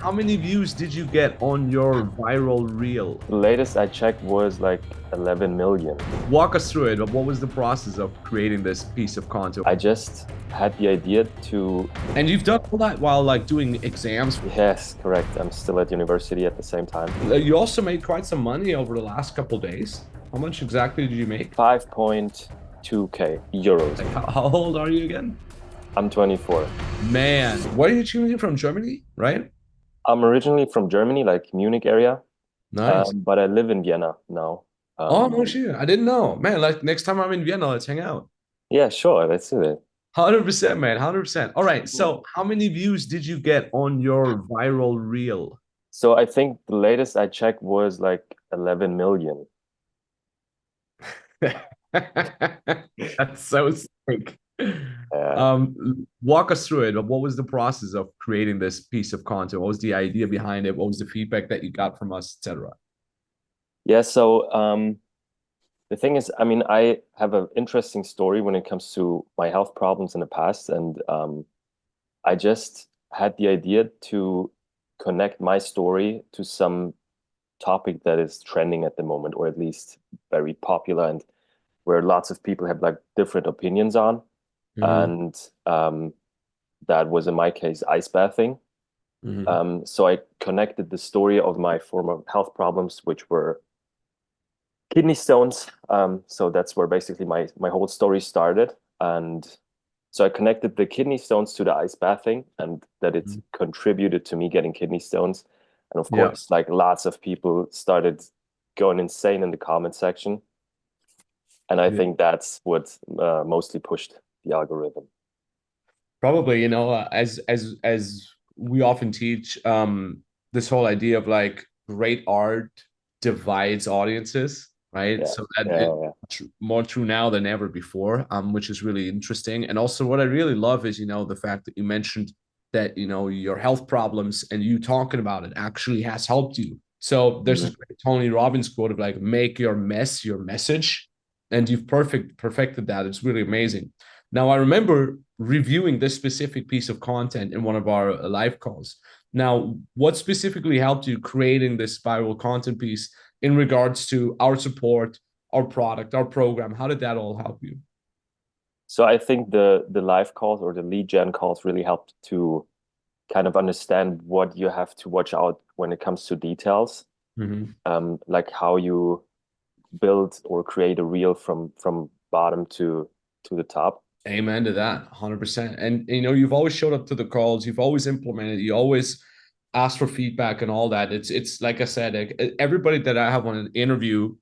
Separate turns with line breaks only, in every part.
How many views did you get on your viral reel?
The latest I checked was like 11 million.
Walk us through it. What was the process of creating this piece of content?
I just had the idea to,
And you've done all that while like doing exams.
yes, correct. I'm still at university at the same time.
You also made quite some money over the last couple days. How much exactly did you make?
5.2K euros.
Like, how old are you again?
I'm 24.
Man, where are you tuning in from? Germany, right?
I'm originally from Germany, like Munich area,
Nice.
but I live in Vienna now.
Oh,
Um,
no shit. I didn't know. Man, like next time I'm in Vienna, let's hang out.
yeah, sure, let's do it.
100%, man. 100%. All right. So, how many views did you get on your viral reel?
So I think the latest I checked was like 11 million.
That's so sick.
Uh,
Walk us through it. What was the process of creating this piece of content? What was the idea behind it? What was the feedback that you got from us, etc.?
yeah, so the thing is, I mean, I have an interesting story when it comes to my health problems in the past, and I just had the idea to connect my story to some topic that is trending at the moment, or at least very popular, and where lots of people have like different opinions on.
Hmm.
And that was in my case ice bathing.
Hmm.
So I connected the story of my former health problems, which were kidney stones. So that's where basically my whole story started. And so I connected the kidney stones to the ice bathing and that it contributed to me getting kidney stones. And of
Yeah,
course, like lots of people started going insane in the comment section. And I
yeah.
think that's what mostly pushed the algorithm.
Probably, as we often teach, this whole idea of like great art divides audiences, right?
Yeah,
So that
yeah,
it
yeah.
more true now than ever before, which is really interesting. And also, what I really love is, the fact that you mentioned that your health problems and you talking about it actually has helped you. So there's
Mhm.
this great Tony Robbins quote of like, "Make your mess your message," and you've perfected that. It's really amazing. Now, I remember reviewing this specific piece of content in one of our live calls. Now, what specifically helped you creating this viral content piece in regards to our support, our product, our program? How did that all help you?
So I think the live calls or the lead gen calls really helped to kind of understand what you have to watch out when it comes to details,
Mm-hmm.
like how you build or create a reel from bottom to the top.
Amen to that, 100%. And you've always showed up to the calls, you've always implemented, you always ask for feedback and all that. It's like I said, like, everybody that I have on an interview,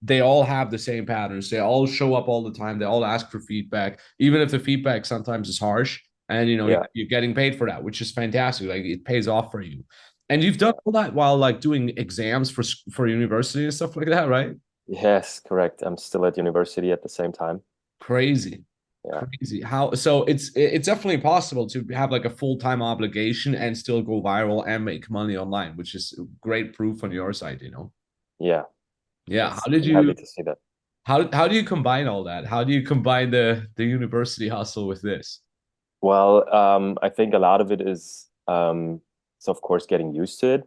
they all have the same patterns. They all show up all the time. They all ask for feedback, even if the feedback sometimes is harsh. And
Yeah,
you're getting paid for that, which is fantastic. Like it pays off for you. And you've done all that while like doing exams for university and stuff like that, right?
yes, correct. I'm still at university at the same time.
Crazy.
Yeah,
Crazy. How so it's definitely possible to have like a full-time obligation and still go viral and make money online, which is great proof on your side.
yeah.
Yeah.
That's, I'm happy to see that.
How do you combine all that? How do you combine the university hustle with this?
Well, I think a lot of it is of course getting used to it,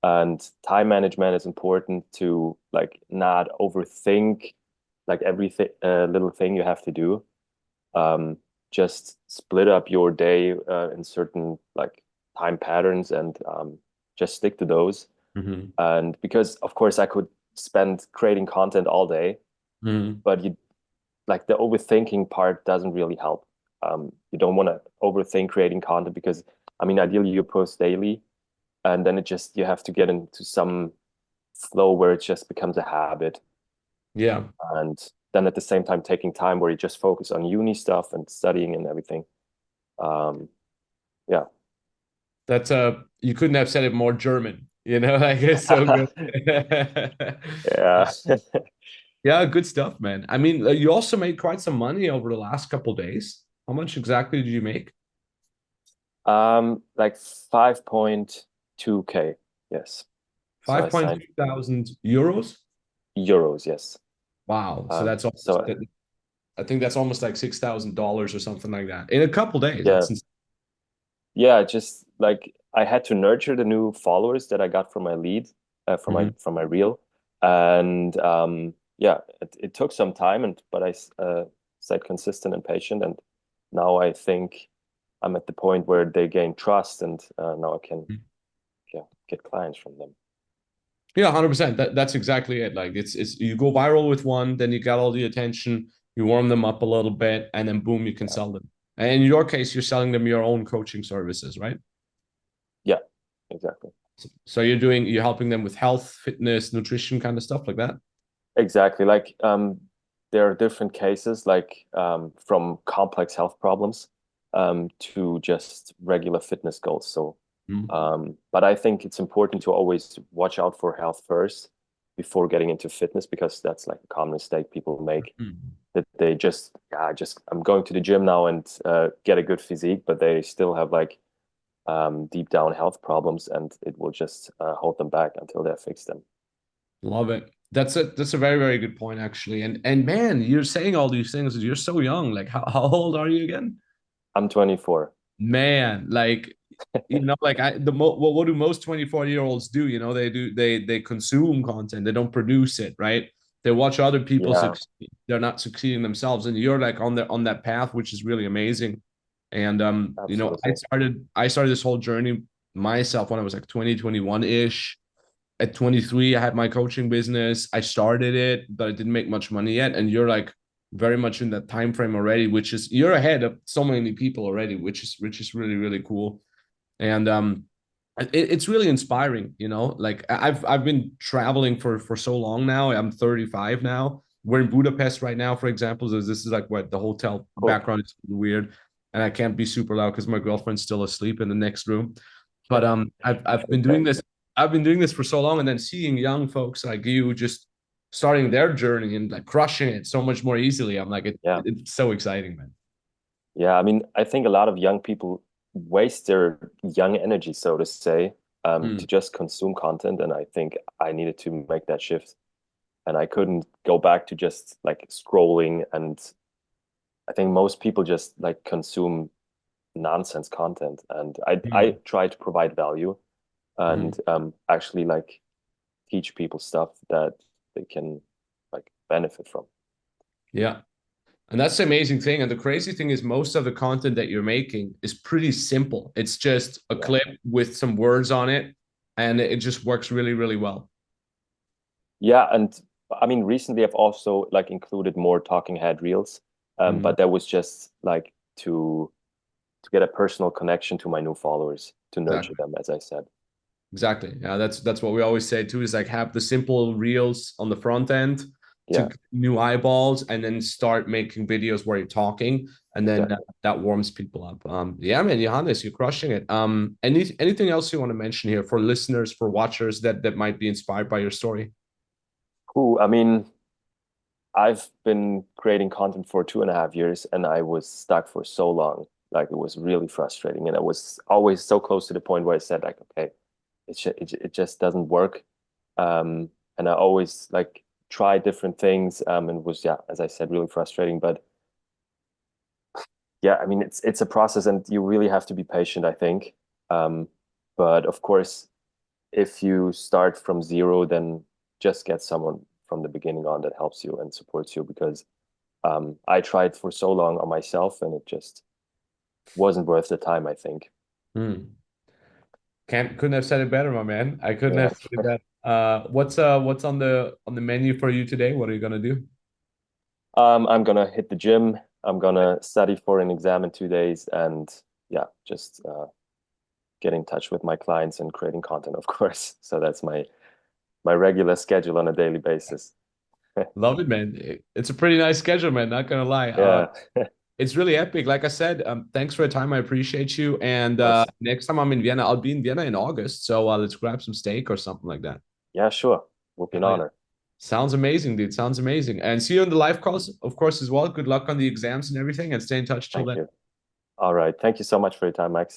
and time management is important to like not overthink like everything little thing you have to do. um, just split up your day in certain like time patterns and just stick to those.
Hmm.
And because of course I could spend creating content all day,
Hmm.
but you like the overthinking part doesn't really help. You don't want to overthink creating content because I mean ideally you post daily and then it just you have to get into some flow where it just becomes a habit
Yeah.
and then at the same time taking time where you just focus on uni stuff and studying and everything. Um, yeah.
That's you couldn't have said it more German, like it's so good.
Yeah.
Yeah, good stuff, man. I mean, you also made quite some money over the last couple of days. How much exactly did you make?
Like 5.2K. Yes. So I signed
5.2 thousand euros.
euros, yes.
Wow. So that's almost,
So
I think that's almost like $6,000 or something like that in a couple days.
yeah,
That's insane.
yeah, just like I had to nurture the new followers that I got from my lead,
Mhm.
from my reel, and yeah, it took some time, and but I stayed consistent and patient, and now I think I'm at the point where they gain trust, and now I can, yeah, get clients from them.
Yeah, 100%. That's exactly it. Like it's you go viral with one, then you got all the attention, you warm them up a little bit, and then boom, you can
Yeah,
sell them. And in your case, you're selling them your own coaching services, right?
yeah, exactly.
So you're helping them with health, fitness, nutrition kind of stuff like that.
Exactly. Like there are different cases, like from complex health problems to just regular fitness goals. So,
Mm.
but I think it's important to always watch out for health first before getting into fitness, because that's like a common mistake people make,
Mm.
that they just, yeah, just I'm going to the gym now and get a good physique, but they still have like deep down health problems, and it will just hold them back until they fix them.
Love it. That's a very, very good point, actually. And man, you're saying all these things. You're so young. Like how old are you again?
I'm 24.
Man, like like what do most 24-year-olds do? They consume content, they don't produce it, right? They watch other people
Yeah,
succeed, they're not succeeding themselves, and you're like on that path, which is really amazing. And
absolutely.
I started this whole journey myself when I was like 2021-ish. At 23, I had my coaching business. I started it, but I didn't make much money yet. And you're like very much in that time frame already, which is you're ahead of so many people already, which is really, really cool. And it's really inspiring, like I've been traveling for so long now. I'm 35 now. We're in Budapest right now, for example. So this is like what the hotel
Cool.
background is weird, and I can't be super loud because my girlfriend's still asleep in the next room. But I've been doing
Okay.
this. I've been doing this for so long, and then seeing young folks like you just starting their journey and like crushing it so much more easily. I'm like,
Yeah.
it's so exciting, man.
Yeah. I mean, I think a lot of young people waste their young energy, so to say,
Mm,
to just consume content. And I think I needed to make that shift. And I couldn't go back to just like scrolling. And I think most people just like consume nonsense content. And I
mm,
try to provide value and
mm.
actually like teach people stuff that they can like benefit from.
Yeah. And that's the amazing thing. And the crazy thing is, most of the content that you're making is pretty simple. It's just a
Yeah.
clip with some words on it, and it just works really, really well.
Yeah, and I mean, recently I've also like included more talking head reels,
Mhm.
but that was just like to get a personal connection to my new followers, to nurture
Exactly.
them, as I said.
Exactly. Yeah, that's what we always say too, is like have the simple reels on the front end to
Yeah,
get new eyeballs, and then start making videos where you're talking, and then
exactly.
that warms people up. Yeah, man, Johannes, you're crushing it. Anything else you want to mention here for listeners, for watchers that might be inspired by your story?
Cool. I mean, I've been creating content for 2.5 years, and I was stuck for so long. Like it was really frustrating, and I was always so close to the point where I said, like, okay, it just doesn't work. And I always like try different things, and it was, yeah, as I said, really frustrating. But yeah, I mean, it's a process, and you really have to be patient, I think. Um, but of course, if you start from zero, then just get someone from the beginning on that helps you and supports you, because I tried for so long on myself, and it just wasn't worth the time, I think.
Hmm. Couldn't have said it better, my man. I couldn't
Yeah.
have said it better. What's on the menu for you today? What are you gonna do?
I'm gonna hit the gym. I'm gonna study for an exam in 2 days, and yeah, just get in touch with my clients and creating content, of course. So that's my regular schedule on a daily basis.
Love it, man. It's a pretty nice schedule, man. Not gonna lie.
Yeah, of
It's really epic. Like I said, thanks for your time. I appreciate you. And
course.
next time I'm in Vienna, I'll be in Vienna in August. So let's grab some steak or something like that.
Yeah, sure. Will be an
Hell yeah.
honor.
Sounds amazing, dude. Sounds amazing. And see you in the live calls, of course, as well. Good luck on the exams and everything, and stay in touch till
Thank
then.
you. All right. Thank you so much for your time, Max.